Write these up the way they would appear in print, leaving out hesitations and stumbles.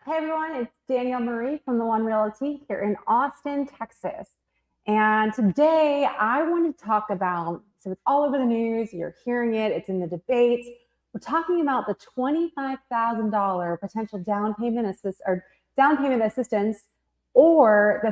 Hey everyone, it's Danielle Marie from the One Realty here in Austin, Texas. And today I want to talk about, so it's all over the news, you're hearing it, it's in the debates. We're talking about the $25,000 potential down payment assistance or the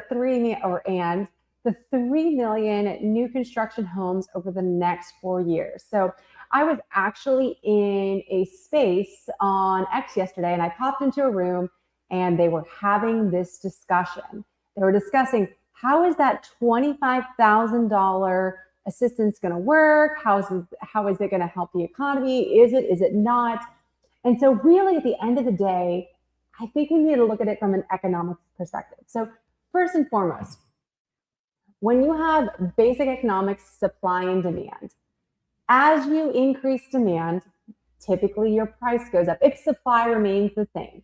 3 million new construction homes over the next 4 years. So I was actually in a space on X yesterday and I popped into a room and they were having this discussion. They were discussing how is that $25,000 assistance going to work? How is it going to help the economy? Is it not? And so really at the end of the day, I think we need to look at it from an economic perspective. So first and foremost, when you have basic economics, supply and demand, as you increase demand, typically your price goes up if supply remains the same.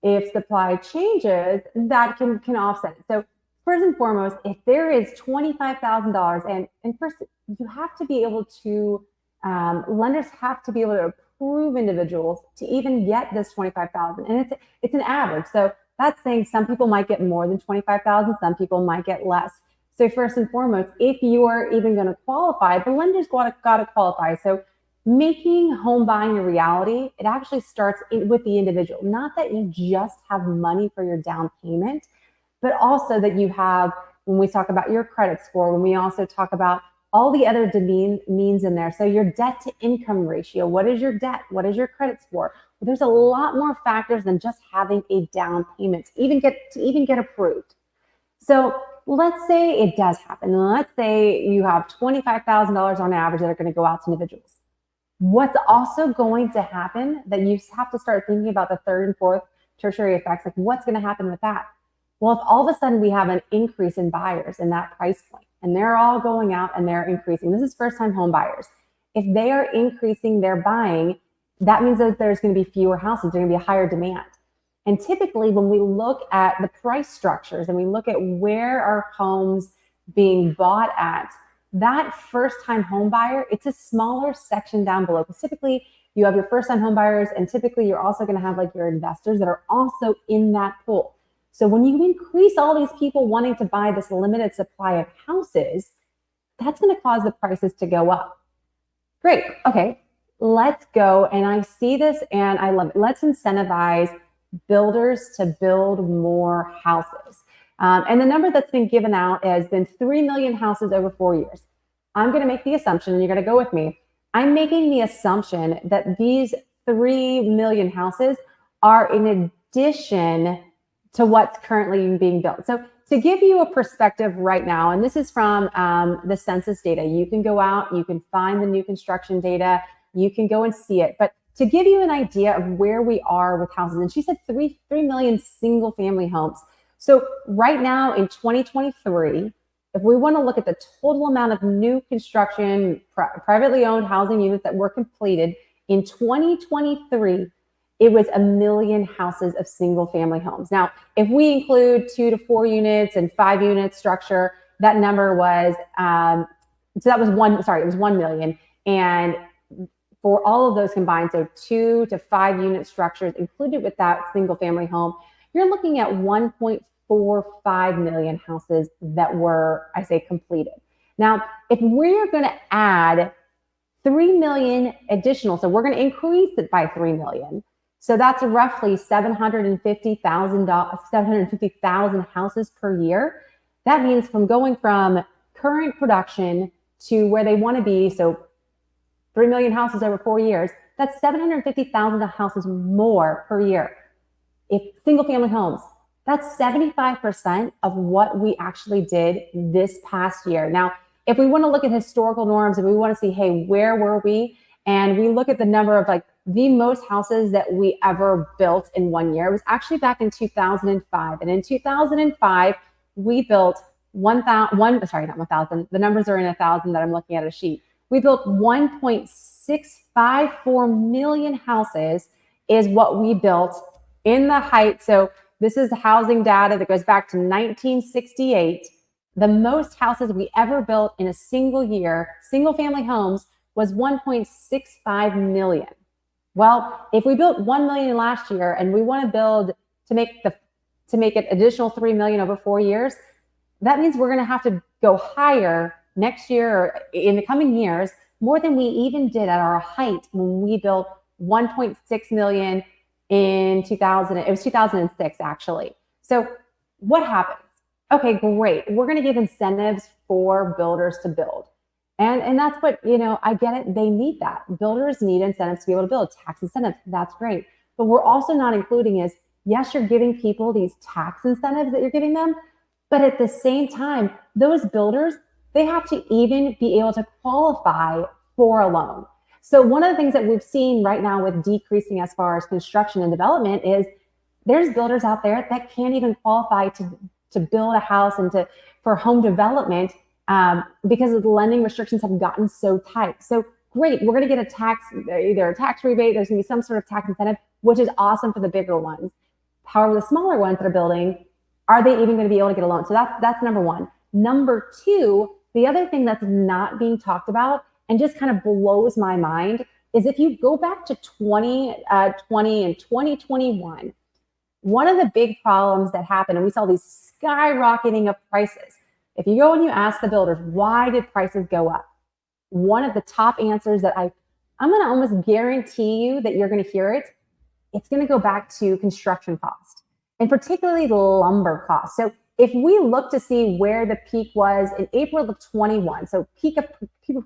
If supply changes, that can offset it. So first and foremost, if there is $25,000, and first you have to be able to, lenders have to be able to approve individuals to even get this 25,000, and it's an average. So that's saying some people might get more than 25,000, some people might get less. So first and foremost, if you are even going to qualify, the lender's got to qualify. So making home buying a reality, it actually starts with the individual. Not that you just have money for your down payment, but also that you have, when we talk about your credit score, when we also talk about all the other means in there. So your debt to income ratio, what is your debt? What is your credit score? Well, there's a lot more factors than just having a down payment to even get approved. So let's say it does happen. Let's say you have $25,000 on average that are going to go out to individuals. What's also going to happen that you have to start thinking about the third and fourth tertiary effects, like what's going to happen with that? Well, if all of a sudden we have an increase in buyers in that price point, and they're all going out and they're increasing, this is first-time home buyers. If they are increasing their buying, that means that there's going to be fewer houses, there's going to be a higher demand. And typically when we look at the price structures and we look at where are homes being bought at, that first-time home buyer, it's a smaller section down below. Because typically you have your first-time home buyers, and typically you're also going to have like your investors that are also in that pool. So when you increase all these people wanting to buy this limited supply of houses, that's going to cause the prices to go up. Great. Okay, let's go. And I see this and I love it. Let's incentivize builders to build more houses. And the number that's been given out has been 3 million houses over 4 years. I'm going to make the assumption, and you're going to go with me. I'm making the assumption that these 3 million houses are in addition to what's currently being built. So to give you a perspective right now, and this is from the census data, you can go out, you can find the new construction data, you can go and see it. But to give you an idea of where we are with houses, and she said 3 million single family homes. So right now in 2023, if we want to look at the total amount of new construction, privately owned housing units that were completed in 2023, it was 1 million houses of single family homes. Now, if we include 2 to 4 units and 5 unit structure, that number was, it was 1 million. And for all of those combined, so 2 to 5 unit structures included with that single family home, you're looking at 1.45 million houses that were, I say, completed. Now, if we're going to add 3 million additional, so we're going to increase it by 3 million. So that's roughly 750,000 houses per year. That means from going from current production to where they want to be, so 3 million houses over 4 years, that's 750,000 houses more per year. If single family homes, that's 75% of what we actually did this past year. Now, if we want to look at historical norms and we want to see, hey, where were we? And we look at the number of like the most houses that we ever built in 1 year, it was actually back in 2005. And in 2005, we built not 1,000, the numbers are in 1,000 that I'm looking at a sheet. We built 1.654 million houses is what we built in the height. So this is housing data that goes back to 1968. The most houses we ever built in a single year, single family homes, was 1.65 million. Well, if we built 1 million last year and we want to build to make it additional 3 million over 4 years, that means we're going to have to go higher next year or in the coming years, more than we even did at our height when we built 1.6 million in 2000. It was 2006 actually. So what happens? Okay, great. We're going to give incentives for builders to build. And that's what, I get it. They need that. Builders need incentives to be able to build, tax incentives. That's great. But we're also not including is, yes, you're giving people these tax incentives that you're giving them, but at the same time, those builders, they have to even be able to qualify for a loan. So one of the things that we've seen right now with decreasing as far as construction and development is there's builders out there that can't even qualify to build a house and for home development because of the lending restrictions have gotten so tight. So great, we're going to get either a tax rebate, there's going to be some sort of tax incentive, which is awesome for the bigger ones. However, the smaller ones that are building, are they even going to be able to get a loan? So that's number one. Number two, the other thing that's not being talked about and just kind of blows my mind is if you go back to 2020 and 2021, one of the big problems that happened, and we saw these skyrocketing of prices. If you go and you ask the builders, why did prices go up? One of the top answers that I'm going to almost guarantee you that you're going to hear it, it's going to go back to construction cost, and particularly the lumber cost. So if we look to see where the peak was in April of 21, so peak of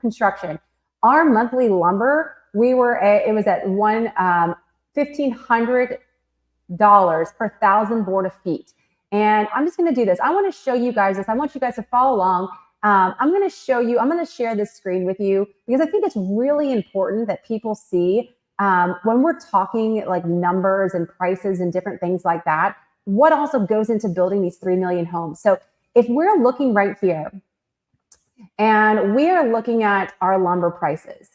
construction, our monthly lumber, it was at $1,500 per 1,000 board feet. And I'm just going to do this. I want to show you guys this. I want you guys to follow along. I'm going to share this screen with you because I think it's really important that people see when we're talking like numbers and prices and different things like that, what also goes into building these 3 million homes. So if we're looking right here and we are looking at our lumber prices,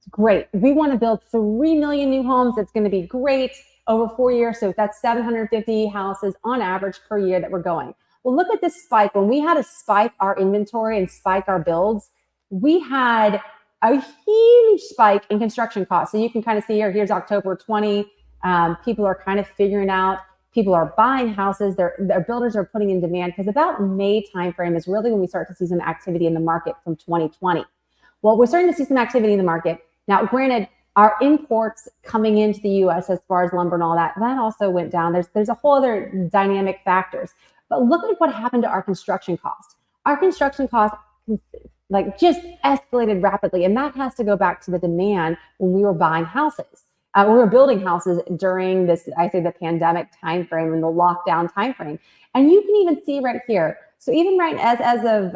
great. We want to build 3 million new homes. It's going to be great over 4 years. So that's 750 houses on average per year that we're going. Well, look at this spike. When we had to spike our inventory and spike our builds, we had a huge spike in construction costs. So you can kind of see here's October 20. People are kind of figuring out, people are buying houses. Their builders are putting in demand because about May timeframe is really when we start to see some activity in the market from 2020. Well, we're starting to see some activity in the market. Now, granted, our imports coming into the U.S. as far as lumber and all that also went down. There's a whole other dynamic factors. But look at what happened to our construction cost. Our construction cost just escalated rapidly. And that has to go back to the demand when we were buying houses. We were building houses during this, I say the pandemic timeframe and the lockdown timeframe. And you can even see right here. So even right as of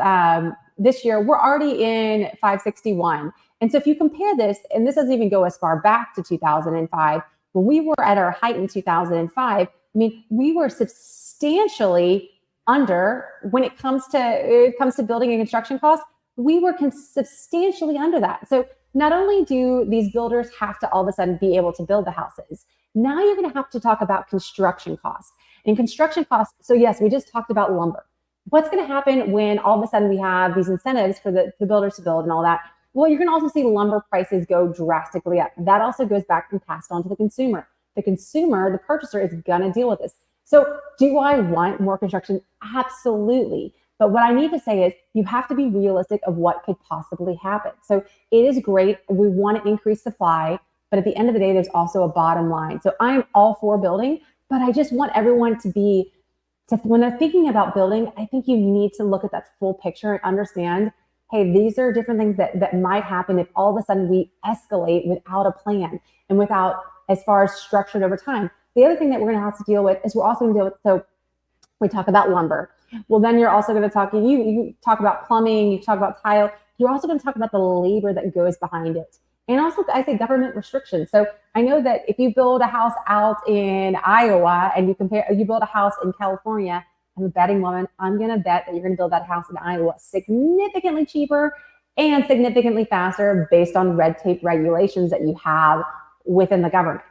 this year, we're already in 561. And so if you compare this, and this doesn't even go as far back to 2005, when we were at our height in 2005, we were substantially under when it comes to building and construction costs. We were substantially under that. So not only do these builders have to all of a sudden be able to build the houses, now you're going to have to talk about construction costs. And construction costs, so yes, we just talked about lumber. What's going to happen when all of a sudden we have these incentives for the builders to build and all that? Well, you're going to also see lumber prices go drastically up. That also goes back and passed on to the consumer. The consumer, the purchaser, is going to deal with this. So do I want more construction? Absolutely. But what I need to say is you have to be realistic of what could possibly happen. So it is great. We want to increase supply, but at the end of the day, there's also a bottom line. So I'm all for building, but I just want everyone when they're thinking about building, I think you need to look at that full picture and understand, hey, these are different things that might happen if all of a sudden we escalate without a plan and without as far as structured over time. The other thing that we're going to have to deal with is we're also going to deal with, so we talk about lumber. Well, then you're also going to talk, you talk about plumbing, you talk about tile. You're also going to talk about the labor that goes behind it. And also, I say government restrictions. So I know that if you build a house out in Iowa and you build a house in California, I'm a betting woman, I'm going to bet that you're going to build that house in Iowa significantly cheaper and significantly faster based on red tape regulations that you have within the government.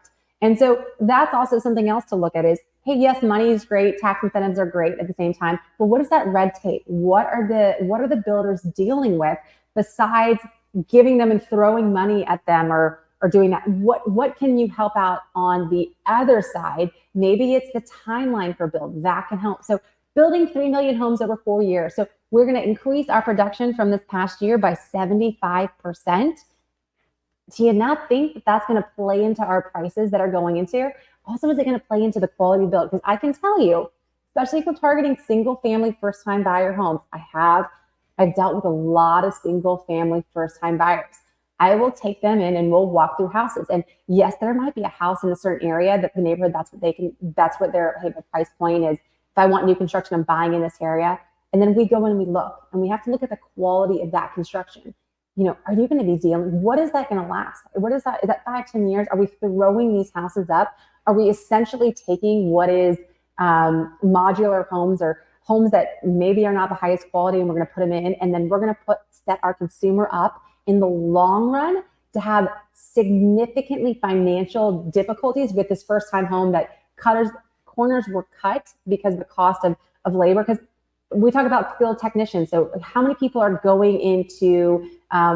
And so that's also something else to look at is, hey, yes, money is great. Tax incentives are great at the same time. But what is that red tape? What are the builders dealing with besides giving them and throwing money at them or are doing that. What can you help out on the other side? Maybe it's the timeline for build that can help. So building 3 million homes over 4 years. So we're going to increase our production from this past year by 75%. Do you not think that that's going to play into our prices that are going into here? Also, is it going to play into the quality build? Because I can tell you, especially if we're targeting single family first time buyer homes, I've dealt with a lot of single family first time buyers. I will take them in and we'll walk through houses. And yes, there might be a house in a certain area that the neighborhood, that's what their price point is. If I want new construction, I'm buying in this area. And then we go in and we look, and we have to look at the quality of that construction. Are you going to be dealing? What is that going to last? What is that? Is that 5, 10 years? Are we throwing these houses up? Are we essentially taking what is modular homes or homes that maybe are not the highest quality, and we're going to put them in, and then we're going to set our consumer up in the long run to have significantly financial difficulties with this first time home that corners were cut because of the cost of labor? Because we talk about skilled technicians. So how many people are going into,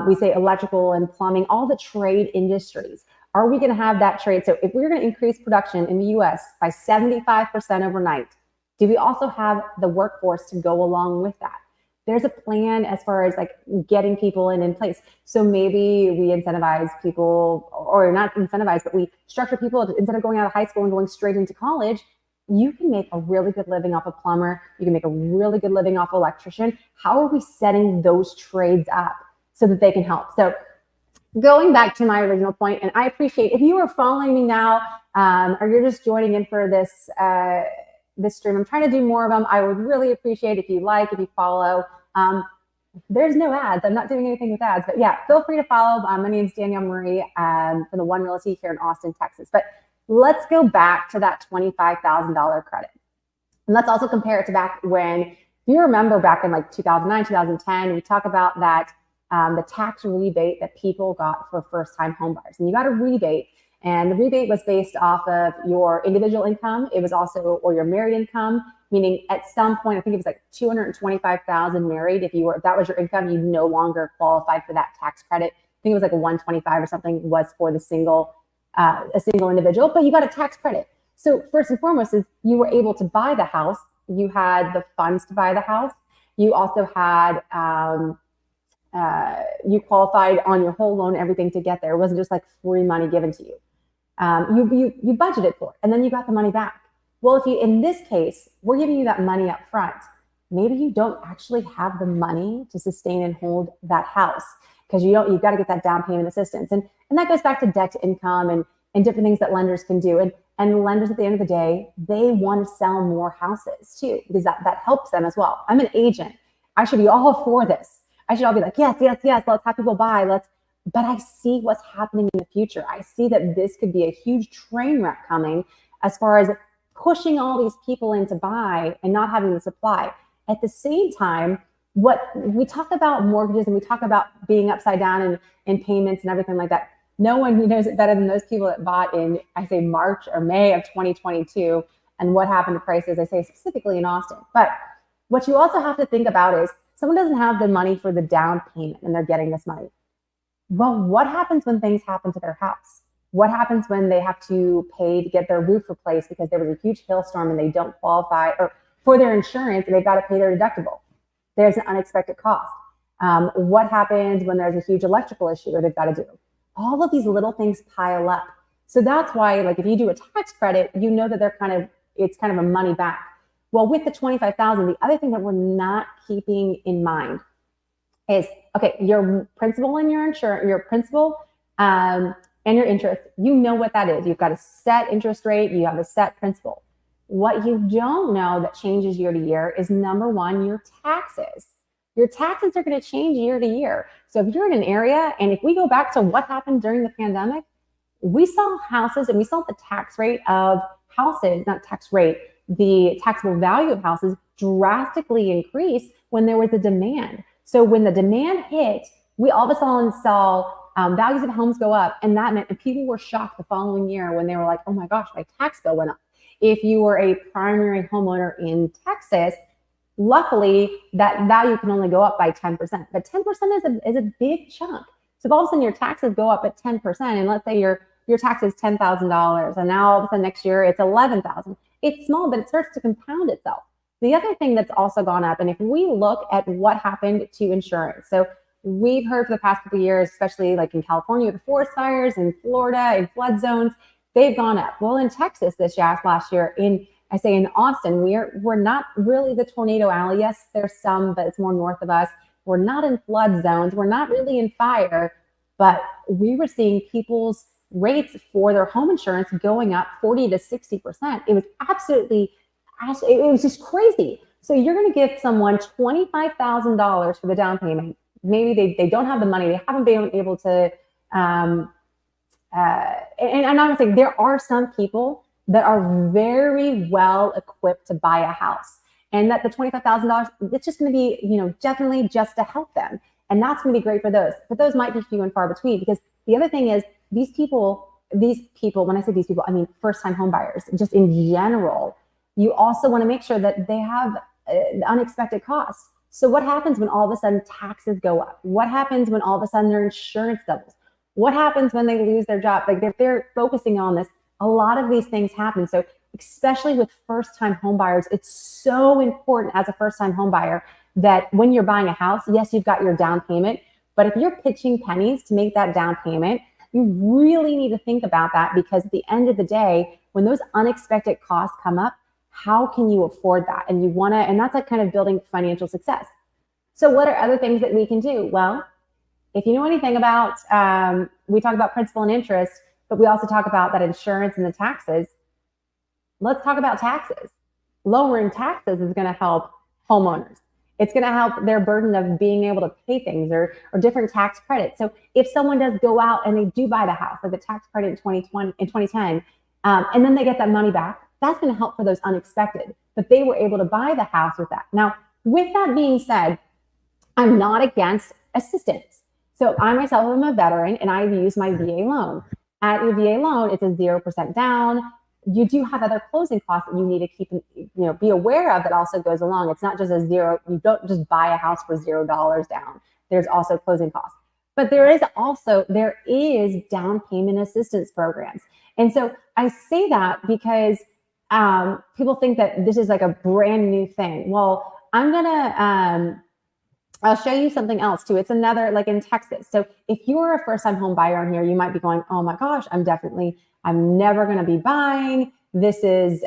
we say electrical and plumbing, all the trade industries? Are we going to have that trade? So if we're going to increase production in the US by 75% overnight, do we also have the workforce to go along with that? There's a plan as far as like getting people in place. So maybe we incentivize people, or not incentivize, but we structure people instead of going out of high school and going straight into college. You can make a really good living off a plumber. You can make a really good living off electrician. How are we setting those trades up so that they can help? So going back to my original point, and I appreciate if you are following me now, or you're just joining in for this stream. I'm trying to do more of them. I would really appreciate if you follow. There's no ads. I'm not doing anything with ads, but yeah, feel free to follow. My name is Danielle Marie from the One Realty here in Austin, Texas. But let's go back to that $25,000 credit. And let's also compare it to back when, if you remember back in like 2009, 2010, we talk about that, the tax rebate that people got for first-time home buyers. And you got a rebate, and the rebate was based off of your individual income. It was also, or your married income, meaning at some point, I think it was like $225,000 married. If that was your income, you no longer qualified for that tax credit. I think it was like a 125 or something was for the a single individual, but you got a tax credit. So first and foremost is you were able to buy the house. You had the funds to buy the house. You also had, you qualified on your whole loan, everything to get there. It wasn't just like free money given to you. You budgeted for it, and then you got the money back. Well, if you, in this case, we're giving you that money up front, maybe you don't actually have the money to sustain and hold that house because you've got to get that down payment assistance. And that goes back to debt to income and different things that lenders can do. And lenders at the end of the day, they want to sell more houses too, because that helps them as well. I'm an agent. I should be all for this. I should all be like, yes, let's have people buy, but I see what's happening in the future. I see that this could be a huge train wreck coming as far as pushing all these people in to buy and not having the supply. At the same time, what we talk about mortgages and we talk about being upside down and payments and everything like that. No one knows it better than those people that bought in, I say, March or May of 2022 and what happened to prices, I say specifically in Austin. But what you also have to think about is someone doesn't have the money for the down payment and they're getting this money. Well, what happens when things happen to their house? What happens when they have to pay to get their roof replaced because there was a huge hailstorm and they don't qualify or for their insurance and they've got to pay their deductible? There's an unexpected cost. What happens when there's a huge electrical issue that they've got to do? All of these little things pile up. So that's why, like, if you do a tax credit, you know that it's kind of a money back. Well, with the $25,000, the other thing that we're not keeping in mind is, okay, your principal and your insurance, your principal and your interest, you know what that is. You've got a set interest rate, you have a set principal. What you don't know that changes year to year is, number one, your taxes. Your taxes are going to change year to year. So if you're in an area, and if we go back to what happened during the pandemic, we saw houses and we saw the tax rate of houses, not tax rate, the taxable value of houses drastically increase when there was a demand. So when the demand hit, we all of a sudden saw values of homes go up, and that meant, and people were shocked the following year when they were like, oh my gosh, my tax bill went up. If you were a primary homeowner in Texas, luckily that value can only go up by 10%, but 10% is a big chunk. So if all of a sudden your taxes go up at 10%, and let's say your tax is $10,000, and now all of a sudden next year it's 11,000. It's small, but it starts to compound itself. The other thing that's also gone up, and if we look at what happened to insurance, so we've heard for the past couple of years, especially like in California with the forest fires, in Florida, in flood zones, they've gone up. Well, in Texas last year, in Austin, we're not really the tornado alley. Yes, there's some, but it's more north of us. We're not in flood zones. We're not really in fire, but we were seeing people's rates for their home insurance going up 40 to 60%. It was it was just crazy. So you're going to give someone $25,000 for the down payment. Maybe they don't have the money. They haven't been able to, and I'm not saying there are some people that are very well equipped to buy a house, and that the $25,000, it's just going to be, definitely just to help them. And that's going to be great for those, but those might be few and far between, because the other thing is these people, when I say these people, I mean first-time home buyers, just in general, you also want to make sure that they have unexpected costs. So what happens when all of a sudden taxes go up? What happens when all of a sudden their insurance doubles? What happens when they lose their job? Like, if they're focusing on this, a lot of these things happen. So especially with first-time home buyers, it's so important as a first-time home buyer that when you're buying a house, yes, you've got your down payment, but if you're pitching pennies to make that down payment, you really need to think about that, because at the end of the day, when those unexpected costs come up, how can you afford that? And and that's like kind of building financial success. So what are other things that we can do? Well, if you know anything about, we talk about principal and interest, but we also talk about that insurance and the taxes. Let's talk about taxes. Lowering taxes is going to help homeowners. It's going to help their burden of being able to pay things, or different tax credits. So if someone does go out and they do buy the house, like the tax credit in 2010, and then they get that money back, that's going to help for those unexpected. But they were able to buy the house with that. Now, with that being said, I'm not against assistance. So I myself am a veteran, and I've used my VA loan. At your VA loan, it's a 0% down. You do have other closing costs that you need to keep, be aware of, that also goes along. It's not just a zero. You don't just buy a house for $0 down. There's also closing costs. But there is down payment assistance programs. And so I say that because people think that this is like a brand new thing. Well, I'll show you something else too. It's another, like in Texas. So if you're a first-time home buyer on here, you might be going, oh my gosh, I'm never going to be buying. This is,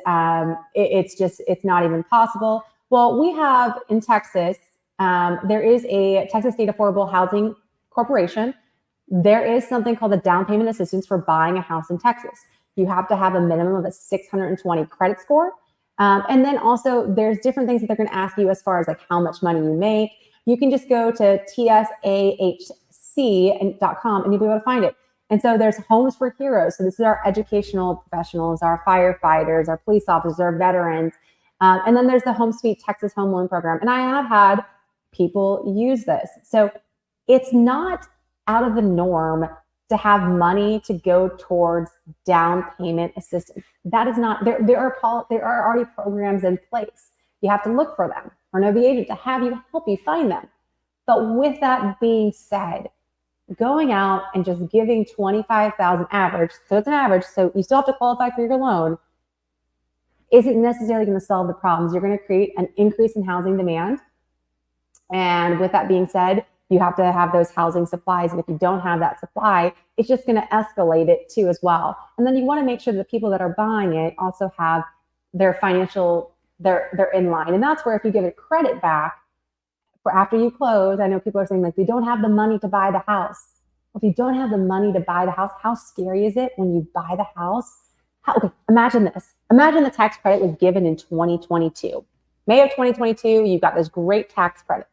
it's not even possible. Well, we have in Texas, there is a Texas State Affordable Housing Corporation. There is something called the down payment assistance for buying a house in Texas. You have to have a minimum of a 620 credit score. And then also there's different things that they're going to ask you as far as like how much money you make. You can just go to tsahc.com and you'll be able to find it. And so there's Homes for Heroes. So this is our educational professionals, our firefighters, our police officers, our veterans. And then there's the Home Sweet Texas Home Loan Program. And I have had people use this. So it's not out of the norm to have money to go towards down payment assistance. That is not, there are already programs in place. You have to look for them, or know the agent to help you find them. But with that being said, going out and just giving $25,000 average, so it's an average, so you still have to qualify for your loan, isn't necessarily going to solve the problems. You're going to create an increase in housing demand. And with that being said, you have to have those housing supplies. And if you don't have that supply, it's just going to escalate it too as well. And then you want to make sure that the people that are buying it also have their financial, they're in line. And that's where if you give it credit back for after you close, I know people are saying like, we don't have the money to buy the house. If you don't have the money to buy the house, how scary is it when you buy the house? Okay, imagine this. Imagine the tax credit was given in 2022. May of 2022, you've got this great tax credit.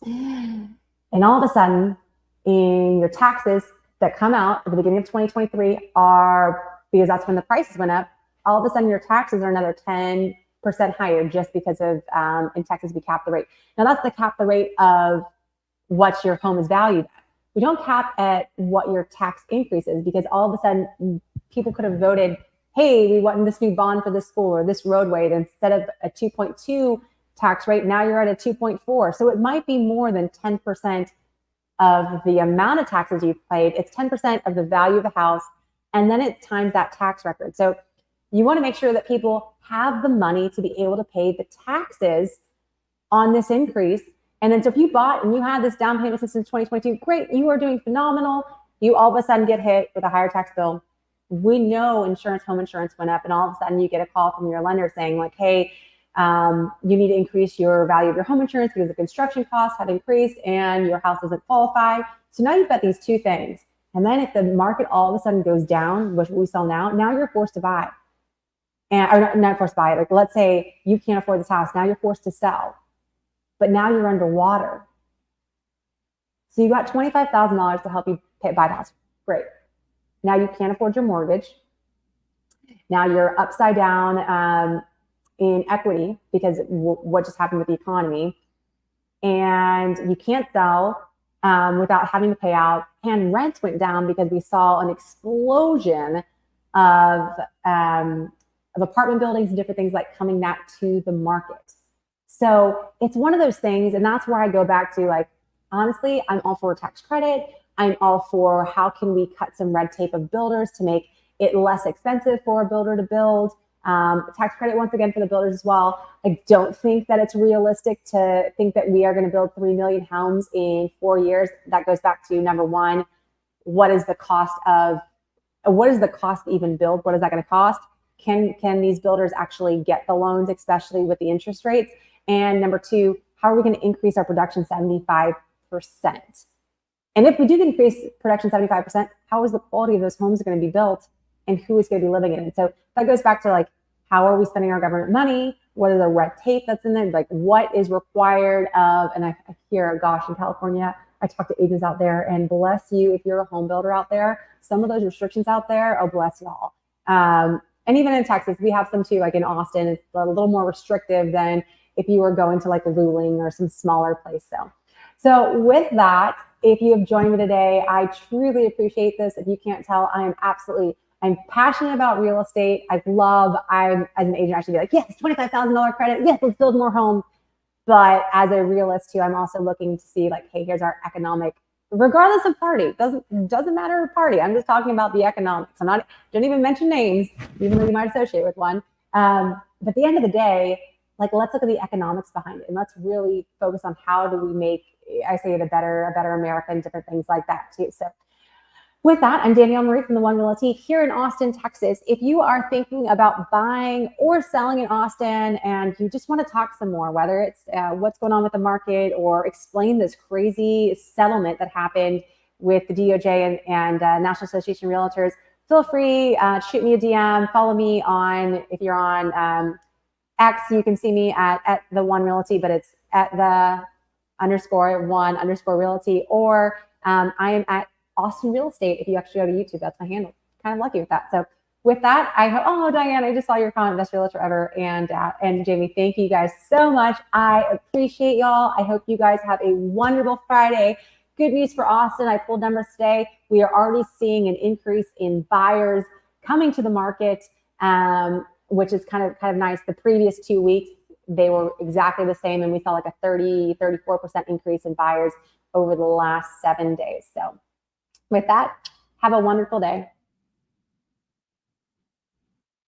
And all of a sudden, in your taxes that come out at the beginning of 2023 are, because that's when the prices went up, all of a sudden your taxes are another 10% higher just because of, in Texas, we cap the rate. Now that's the cap the rate of what your home is valued at. We don't cap at what your tax increase is, because all of a sudden people could have voted, hey, we want this new bond for this school or this roadway, and instead of a 2.2 tax rate, now you're at a 2.4. So it might be more than 10% of the amount of taxes you've paid. It's 10% of the value of the house, and then it times that tax record. So you want to make sure that people have the money to be able to pay the taxes on this increase. And then so if you bought and you had this down payment since 2022, great, you are doing phenomenal. You all of a sudden get hit with a higher tax bill. We know home insurance went up, and all of a sudden you get a call from your lender saying like, hey, you need to increase your value of your home insurance because the construction costs have increased and your house doesn't qualify. So now you've got these two things. And then if the market all of a sudden goes down, which we sell now you're forced to buy. Or not forced to buy. Like, let's say you can't afford this house. Now you're forced to sell. But now you're underwater. So you got $25,000 to help you buy the house. Great. Now you can't afford your mortgage. Now you're upside down in equity because what just happened with the economy. And you can't sell without having to pay out. And rent went down because we saw an explosion of apartment buildings and different things like coming back to the market. So it's one of those things, and that's where I go back to, like, honestly, I'm all for tax credit. I'm all for how can we cut some red tape of builders to make it less expensive for a builder to build. Tax credit, once again, for the builders as well. I don't think that it's realistic to think that we are going to build 3 million homes in 4 years. That goes back to number one, what is the cost to even build? What is that going to cost? Can these builders actually get the loans, especially with the interest rates? And number two, how are we going to increase our production 75%? And if we do increase production 75%, how is the quality of those homes going to be built, and who is going to be living in it? So that goes back to, like, how are we spending our government money? What is the red tape that's in there? Like, what is required of, and I hear, gosh, in California, I talk to agents out there, and bless you if you're a home builder out there, some of those restrictions out there, oh, bless y'all. And even in Texas, we have some too, like in Austin, it's a little more restrictive than if you were going to like Luling or some smaller place. So with that, if you have joined me today, I truly appreciate this. If you can't tell, I'm passionate about real estate. As an agent, I should be like, yes, $25,000 credit. Yes, let's build more homes. But as a realist too, I'm also looking to see, like, hey, here's our economic, regardless of party, doesn't matter party. I'm just talking about the economics. Don't even mention names, even though you might associate with one. But at the end of the day, like, let's look at the economics behind it, and let's really focus on how do we make, I say it, a better America, and different things like that too. So with that, I'm Danielle Marie from the One Realty here in Austin, Texas. If you are thinking about buying or selling in Austin and you just want to talk some more, whether it's what's going on with the market or explain this crazy settlement that happened with the DOJ and National Association of Realtors, feel free, shoot me a DM, follow me on, if you're on X, you can see me at the One Realty, but it's at the _1_ Realty, or I am at Austin Real Estate. If you actually go to YouTube, that's my handle. Kind of lucky with that. So with that, I hope, oh, Diane, I just saw your comment, best realtor ever. And Jamie, thank you guys so much. I appreciate y'all. I hope you guys have a wonderful Friday. Good news for Austin. I pulled numbers today. We are already seeing an increase in buyers coming to the market, which is kind of nice. The previous 2 weeks, they were exactly the same. And we saw like a 34% increase in buyers over the last 7 days. So with that, have a wonderful day.